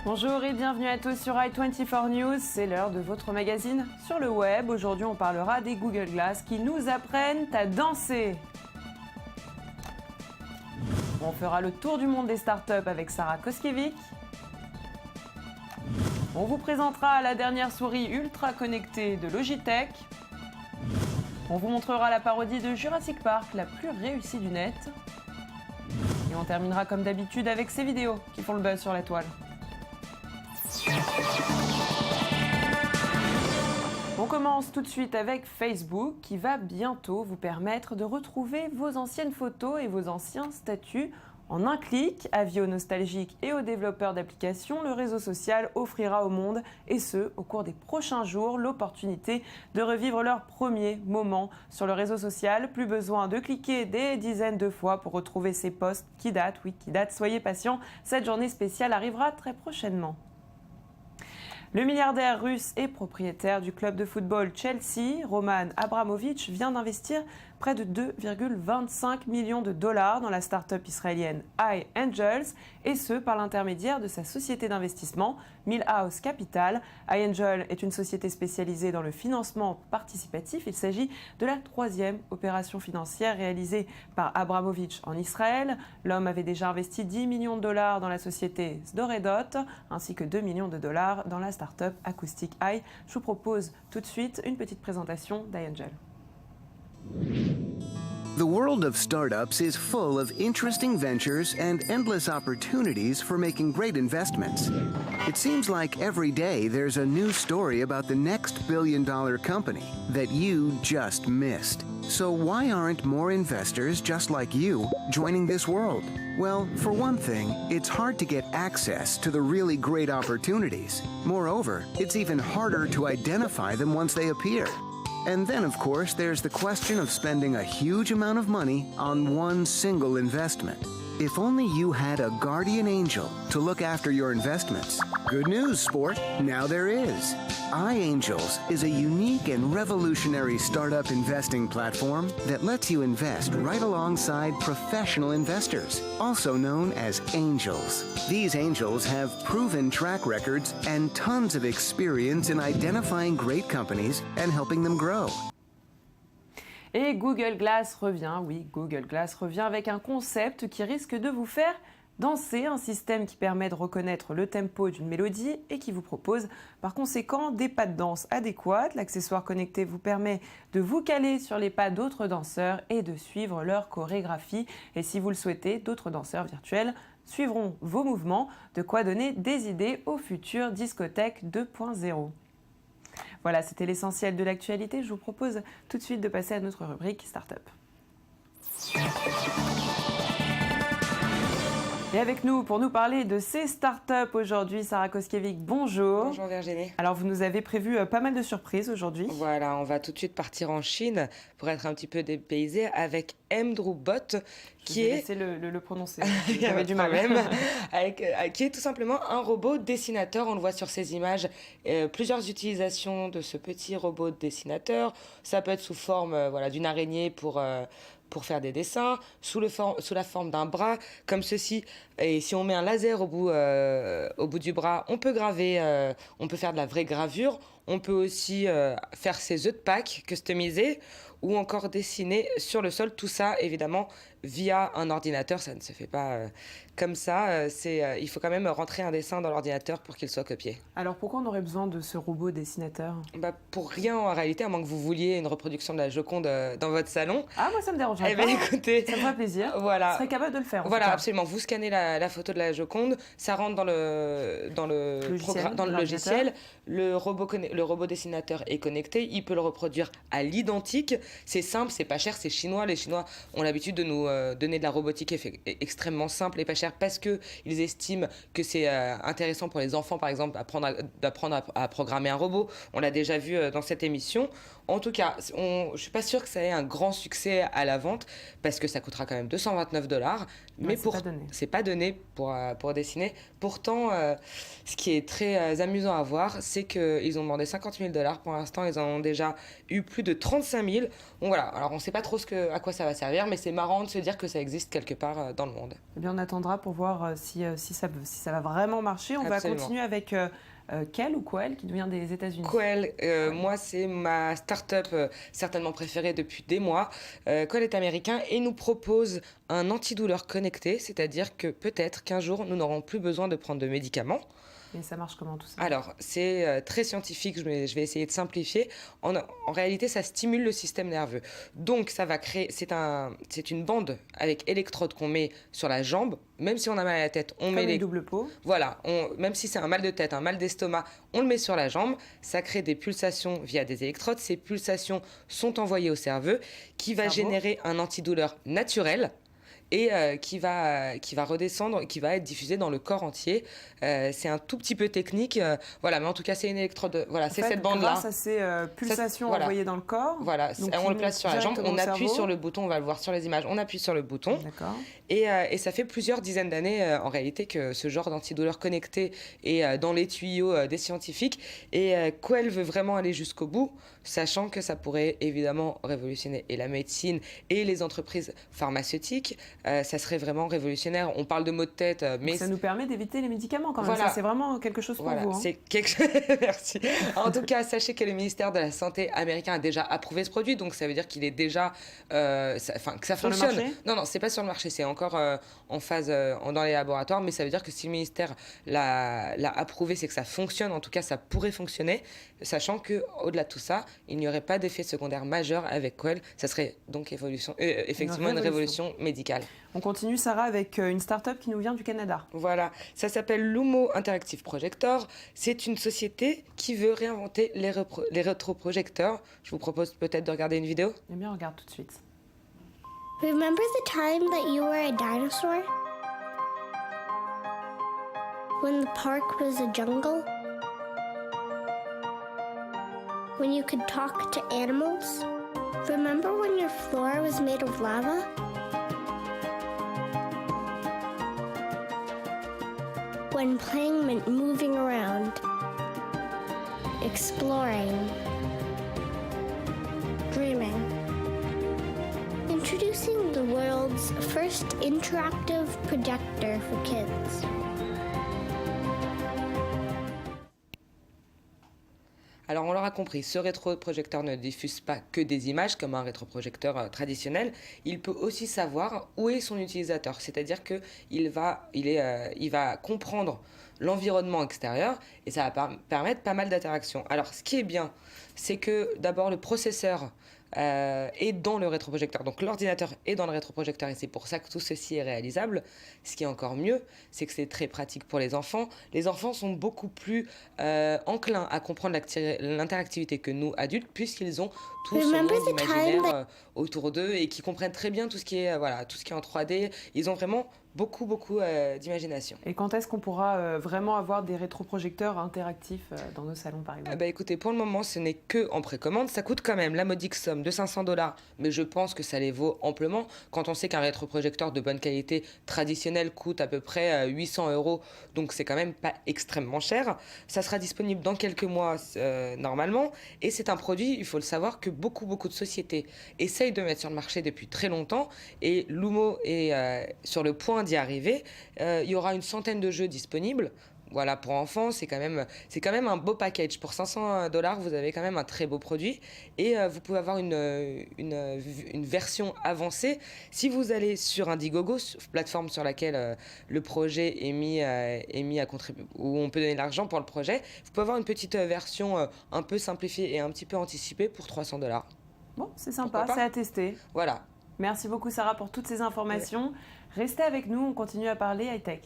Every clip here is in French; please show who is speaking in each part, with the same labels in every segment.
Speaker 1: Bonjour et bienvenue à tous sur i24 News, c'est l'heure de votre magazine sur le web. Aujourd'hui on parlera des Google Glass qui nous apprennent à danser. On fera le tour du monde des startups avec Sarah Koskiewicz. On vous présentera la dernière souris ultra connectée de Logitech. On vous montrera la parodie de Jurassic Park, la plus réussie du net. Et on terminera comme d'habitude avec ces vidéos qui font le buzz sur la toile. On commence tout de suite avec Facebook qui va bientôt vous permettre de retrouver vos anciennes photos et vos anciens statuts en un clic. Avis aux nostalgiques et aux développeurs d'applications, le réseau social offrira au monde, et ce, au cours des prochains jours, l'opportunité de revivre leurs premiers moments sur le réseau social. Plus besoin de cliquer des dizaines de fois pour retrouver ces posts qui datent. Oui, qui datent. Soyez patients, cette journée spéciale arrivera très prochainement. Le milliardaire russe et propriétaire du club de football Chelsea, Roman Abramovich, vient d'investir près de 2,25 millions de dollars dans la start-up israélienne iAngels, et ce par l'intermédiaire de sa société d'investissement Millhouse Capital. iAngel est une société spécialisée dans le financement participatif. Il s'agit de la troisième opération financière réalisée par Abramovich en Israël. L'homme avait déjà investi 10 millions de dollars dans la société Sdoredot, ainsi que 2 millions de dollars dans la start-up Acoustic Eye. Je vous propose tout de suite une petite présentation d'iAngel.
Speaker 2: The world of startups is full of interesting ventures and endless opportunities for making great investments. It seems like every day there's a new story about the next billion-dollar company that you just missed. So why aren't more investors just like you joining this world? Well, for one thing, it's hard to get access to the really great opportunities. Moreover, it's even harder to identify them once they appear. And then, of course, there's the question of spending a huge amount of money on one single investment. If only you had a guardian angel to look after your investments. Good news, sport. Now there is. iAngels is a unique and revolutionary startup investing platform that lets you invest right alongside professional investors, also known as angels. These angels have proven track records and tons of experience in identifying great companies and helping them grow.
Speaker 1: Et Google Glass revient, oui, Google Glass revient avec un concept qui risque de vous faire danser, un système qui permet de reconnaître le tempo d'une mélodie et qui vous propose par conséquent des pas de danse adéquats. L'accessoire connecté vous permet de vous caler sur les pas d'autres danseurs et de suivre leur chorégraphie. Et si vous le souhaitez, d'autres danseurs virtuels suivront vos mouvements, de quoi donner des idées aux futures discothèques 2.0. Voilà, c'était l'essentiel de l'actualité. Je vous propose tout de suite de passer à notre rubrique Startup. Et avec nous, pour nous parler de ces startups aujourd'hui, Sarah Koskiewicz, bonjour.
Speaker 3: Bonjour Virginie.
Speaker 1: Alors vous nous avez prévu pas mal de surprises aujourd'hui.
Speaker 3: Voilà, on va tout de suite partir en Chine pour être un petit peu dépaysé avec Mdrubot, qui est...
Speaker 1: laissé le prononcer,
Speaker 3: j'avais du mal même, qui est tout simplement un robot dessinateur. On le voit sur ces images, plusieurs utilisations de ce petit robot dessinateur. Ça peut être sous forme d'une araignée pour faire des dessins, sous la forme d'un bras, comme ceci. Et si on met un laser au bout du bras, on peut graver, on peut faire de la vraie gravure. On peut aussi faire ses œufs de Pâques customisés ou encore dessiner sur le sol. Tout ça, évidemment, via un ordinateur. Ça ne se fait pas comme ça. Il faut quand même rentrer un dessin dans l'ordinateur pour qu'il soit copié.
Speaker 1: Alors pourquoi on aurait besoin de ce robot dessinateur ?
Speaker 3: Pour rien en réalité, à moins que vous vouliez une reproduction de la Joconde dans votre salon.
Speaker 1: Ah, moi ça me dérange pas.
Speaker 3: Écoutez,
Speaker 1: ça me ferait plaisir.
Speaker 3: Voilà.
Speaker 1: Je serais capable de le faire.
Speaker 3: Voilà, absolument. Vous scannez la photo de la Joconde, ça rentre dans le logiciel. Le robot dessinateur est connecté, il peut le reproduire à l'identique. C'est simple, c'est pas cher, c'est chinois. Les Chinois ont l'habitude de nous donner de la robotique extrêmement simple et pas cher parce qu'ils estiment que c'est intéressant pour les enfants, par exemple, d'apprendre à programmer un robot. On l'a déjà vu dans cette émission. En tout cas, je suis pas sûre que ça ait un grand succès à la vente parce que ça coûtera quand même $229. Mais c'est pas donné pour dessiner. Pourtant, ce qui est très amusant à voir, c'est qu'ils ont demandé $50 000. Pour l'instant, ils en ont déjà eu plus de 35 000. Donc voilà. Alors, on sait pas trop à quoi ça va servir, mais c'est marrant de se dire que ça existe quelque part dans le monde.
Speaker 1: Eh bien, on attendra pour voir si ça va vraiment marcher. On va continuer avec Quell ou Quell qui vient des États-Unis.
Speaker 3: Quell, moi c'est ma start-up certainement préférée depuis des mois. Quell est américain et nous propose un antidouleur connecté, c'est-à-dire que peut-être qu'un jour nous n'aurons plus besoin de prendre de médicaments.
Speaker 1: Et ça marche comment tout ça?
Speaker 3: Alors, c'est très scientifique, je vais essayer de simplifier. En réalité, ça stimule le système nerveux. Donc, ça va créer... C'est une bande avec électrodes qu'on met sur la jambe. Même si on a mal à la tête, on met les...
Speaker 1: double peau.
Speaker 3: Voilà, même si c'est un mal de tête, un mal d'estomac, on le met sur la jambe. Ça crée des pulsations via des électrodes. Ces pulsations sont envoyées au cerveau qui va générer un antidouleur naturel. Et qui va redescendre, qui va être diffusé dans le corps entier. C'est un tout petit peu technique, voilà, mais en tout cas c'est une électrode, voilà, c'est cette bande-là.
Speaker 1: Grâce à ces pulsations envoyées dans le corps.
Speaker 3: Voilà, on le place sur la jambe, on appuie sur le bouton, on va le voir sur les images, on appuie sur le bouton.
Speaker 1: D'accord.
Speaker 3: Et ça fait plusieurs dizaines d'années en réalité que ce genre d'antidouleur connecté est dans les tuyaux des scientifiques. Et Quell veut vraiment aller jusqu'au bout, sachant que ça pourrait évidemment révolutionner et la médecine et les entreprises pharmaceutiques. Ça serait vraiment révolutionnaire. On parle de maux de tête, mais...
Speaker 1: Ça nous permet d'éviter les médicaments quand même.
Speaker 3: Voilà.
Speaker 1: Ça, c'est vraiment quelque chose pour vous. Hein.
Speaker 3: C'est quelque chose... Merci. En tout cas, sachez que le ministère de la Santé américain a déjà approuvé ce produit, donc ça veut dire qu'il est déjà... que ça fonctionne. Non, c'est pas sur le marché, c'est encore en phase dans les laboratoires, mais ça veut dire que si le ministère l'a approuvé, c'est que ça fonctionne. En tout cas, ça pourrait fonctionner, sachant qu'au-delà de tout ça, il n'y aurait pas d'effet secondaire majeur avec Quell. Ça serait donc effectivement une révolution médicale.
Speaker 1: On continue, Sarah, avec une start-up qui nous vient du Canada.
Speaker 3: Voilà, ça s'appelle Lumo Interactive Projector. C'est une société qui veut réinventer les rétroprojecteurs. Je vous propose peut-être de regarder une vidéo.
Speaker 1: Eh bien, on regarde tout de suite.
Speaker 4: Remember the time that you were a dinosaur? When the park was a jungle? When you could talk to animals? Remember when your floor was made of lava? When playing meant moving around, exploring, dreaming. Introducing the world's first interactive projector for kids.
Speaker 3: Alors on l'aura compris, ce rétroprojecteur ne diffuse pas que des images comme un rétroprojecteur traditionnel, il peut aussi savoir où est son utilisateur, c'est-à-dire qu'il va comprendre l'environnement extérieur et ça va permettre pas mal d'interactions. Alors ce qui est bien, c'est que d'abord le processeur est dans le rétroprojecteur, donc l'ordinateur est dans le rétroprojecteur et c'est pour ça que tout ceci est réalisable. Ce qui est encore mieux, c'est que c'est très pratique pour les enfants. Les enfants sont beaucoup plus enclins à comprendre l'interactivité que nous adultes, puisqu'ils ont tout ce monde imaginaire autour d'eux et qui comprennent très bien tout ce qui est en 3D. Ils ont vraiment beaucoup d'imagination.
Speaker 1: Et quand est-ce qu'on pourra vraiment avoir des rétroprojecteurs interactifs dans nos salons, par exemple?
Speaker 3: Écoutez, pour le moment, ce n'est que en précommande. Ça coûte quand même la modique somme de $500, mais je pense que ça les vaut amplement. Quand on sait qu'un rétroprojecteur de bonne qualité traditionnel coûte à peu près 800 €, donc c'est quand même pas extrêmement cher. Ça sera disponible dans quelques mois normalement, et c'est un produit, il faut le savoir, que beaucoup de sociétés essayent de mettre sur le marché depuis très longtemps, et Lumo est sur le point d'y arriver. Il y aura une centaine de jeux disponibles. Voilà, pour enfants, c'est quand même un beau package. Pour $500, vous avez quand même un très beau produit. Et vous pouvez avoir une version avancée. Si vous allez sur Indiegogo, plateforme sur laquelle le projet est mis à contribuer, où on peut donner de l'argent pour le projet, vous pouvez avoir une petite version un peu simplifiée et un petit peu anticipée pour $300.
Speaker 1: Bon, c'est sympa, c'est à tester.
Speaker 3: Voilà.
Speaker 1: Merci beaucoup, Sarah, pour toutes ces informations. Ouais. Restez avec nous, on continue à parler high-tech.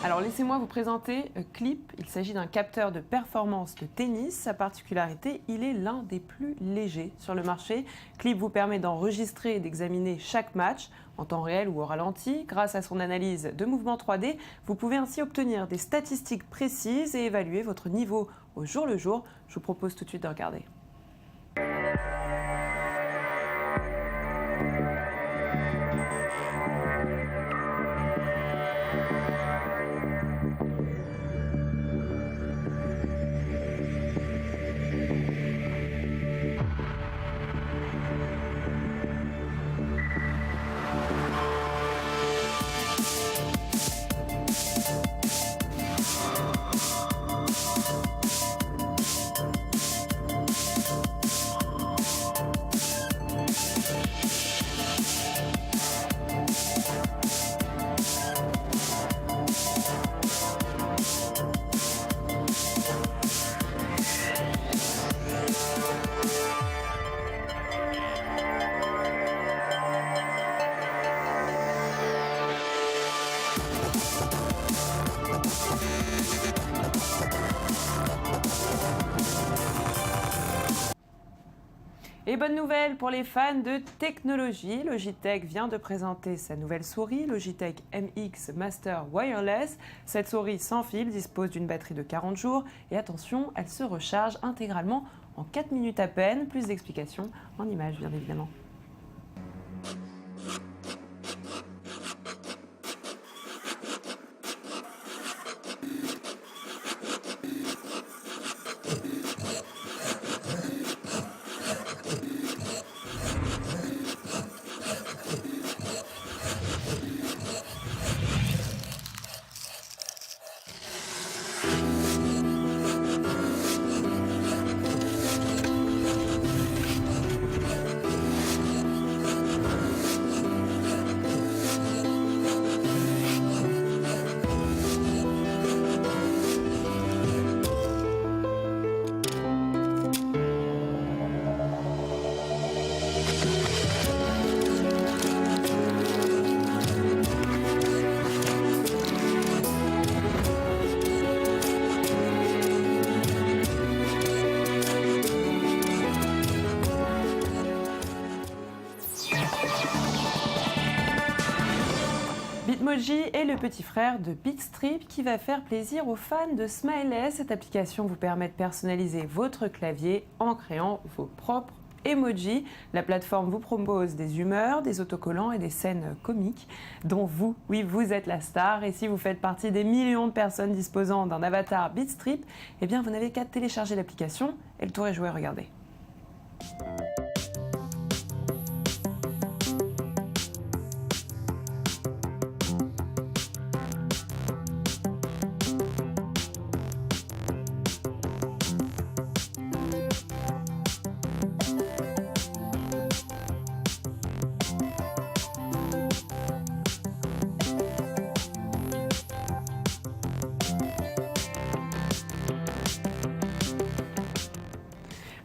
Speaker 1: Alors laissez-moi vous présenter Clip. Il s'agit d'un capteur de performance de tennis. Sa particularité, il est l'un des plus légers sur le marché. Clip vous permet d'enregistrer et d'examiner chaque match en temps réel ou au ralenti. Grâce à son analyse de mouvements 3D, vous pouvez ainsi obtenir des statistiques précises et évaluer votre niveau au jour le jour. Je vous propose tout de suite de regarder. Et bonne nouvelle pour les fans de technologie, Logitech vient de présenter sa nouvelle souris, Logitech MX Master Wireless. Cette souris sans fil dispose d'une batterie de 40 jours et attention, elle se recharge intégralement en 4 minutes à peine. Plus d'explications en images bien évidemment. Bitmoji est le petit frère de Bitstrip qui va faire plaisir aux fans de Smiley. Cette application vous permet de personnaliser votre clavier en créant vos propres emojis. La plateforme vous propose des humeurs, des autocollants et des scènes comiques dont vous, oui, vous êtes la star. Et si vous faites partie des millions de personnes disposant d'un avatar Bitstrip, eh bien vous n'avez qu'à télécharger l'application et le tour est joué, regardez.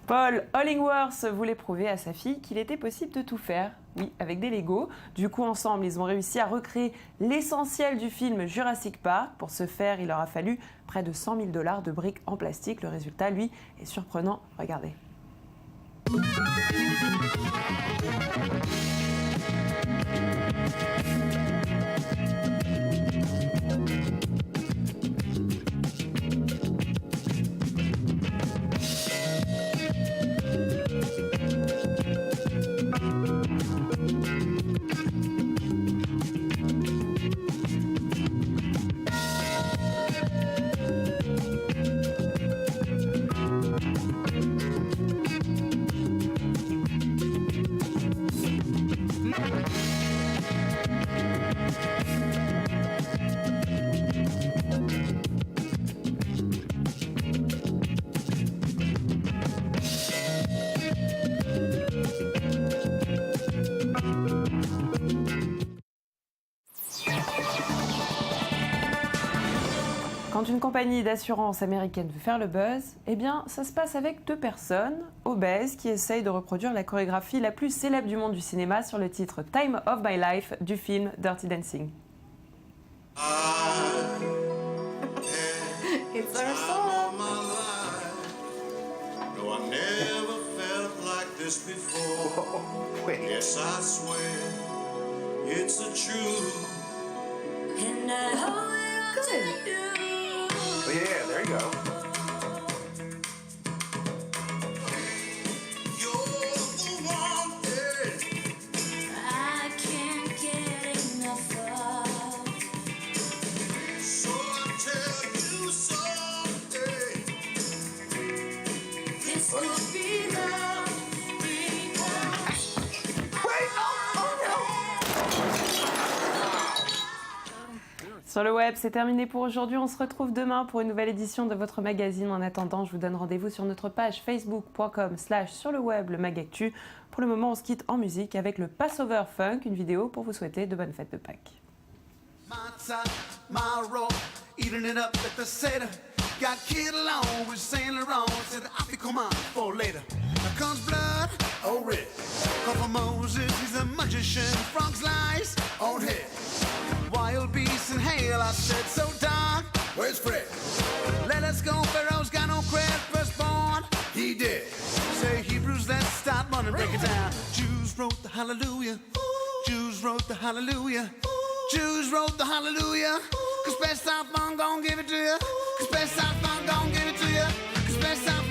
Speaker 1: Paul Hollingworth voulait prouver à sa fille qu'il était possible de tout faire, oui, avec des Lego. Du coup, ensemble, ils ont réussi à recréer l'essentiel du film Jurassic Park. Pour ce faire, il leur a fallu près de 100 000 $ de briques en plastique. Le résultat, lui, est surprenant. Regardez. Quand une compagnie d'assurance américaine veut faire le buzz, eh bien, ça se passe avec deux personnes obèses qui essayent de reproduire la chorégraphie la plus célèbre du monde du cinéma sur le titre Time of My Life du film Dirty Dancing. It's our
Speaker 5: Time
Speaker 1: song.
Speaker 5: of my life. No, I never felt like this before.
Speaker 6: Wait.
Speaker 5: Yes, I swear it's the truth.
Speaker 7: And I owe it all to you.
Speaker 6: Oh, yeah, there you go.
Speaker 5: You're the one thing.
Speaker 7: I can't get enough of.
Speaker 5: So I tell you someday.
Speaker 7: This could be love.
Speaker 6: Wait,
Speaker 1: Sur le web, c'est terminé pour aujourd'hui. On se retrouve demain pour une nouvelle édition de votre magazine. En attendant, je vous donne rendez-vous sur notre page facebook.com/sur le web, le Magactu. Pour le moment, on se quitte en musique avec le Passover Funk, une vidéo pour vous souhaiter de bonnes fêtes de Pâques.
Speaker 8: Matzah, my roll, eating it up at the Seder. Got kid along with Saint Laurent, said I think come on for later. Now comes blood, oh red. Come for Moses, he's a magician. Frogs lies, on head. Wild beasts in hail, I said so dark. Where's Fred? Let us go, Pharaoh's got no credit. Firstborn, he did. Say Hebrews, let's start running, break it down. Jews wrote the hallelujah. Jews wrote the hallelujah. Jews wrote the hallelujah. Cause best off, I'm gon' give it to you. Cause best off, I'm gon' give it to you. Cause best off,